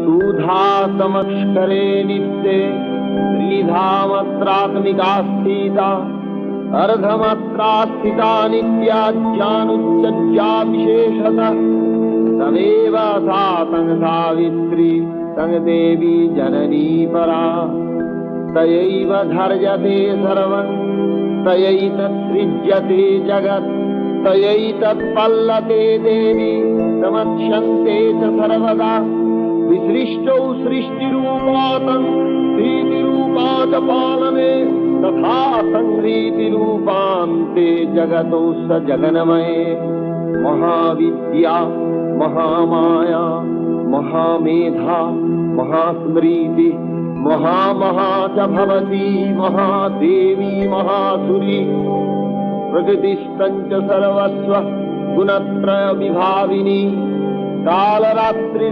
सुधा समक्षरे नित्ये त्रिधामत्रात्मिका स्थिता अर्धमात्रा स्थिता नित्या ज्ञानुच्चज्जा विशेषतः तमेव सा तं सावित्री तं देवी जननी परा तयैव धर्यते सर्वं तयैतत्सृज्यते जगत् तयैतत्पल्लते देवी समक्ष्यन्ते च सर्वदा विसृष्टौ सृष्टिरूपातं प्रीतिरूपा च पालने तथा संहृतिरूपान्ते जगतो स जगन्मये महाविद्या महामाया महामेधा महास्मृति महामहा च भवती महादेवी महासुरी प्रकृतिस्तञ्च सर्वस्व गुणत्रय विभाविनी कालरात्रि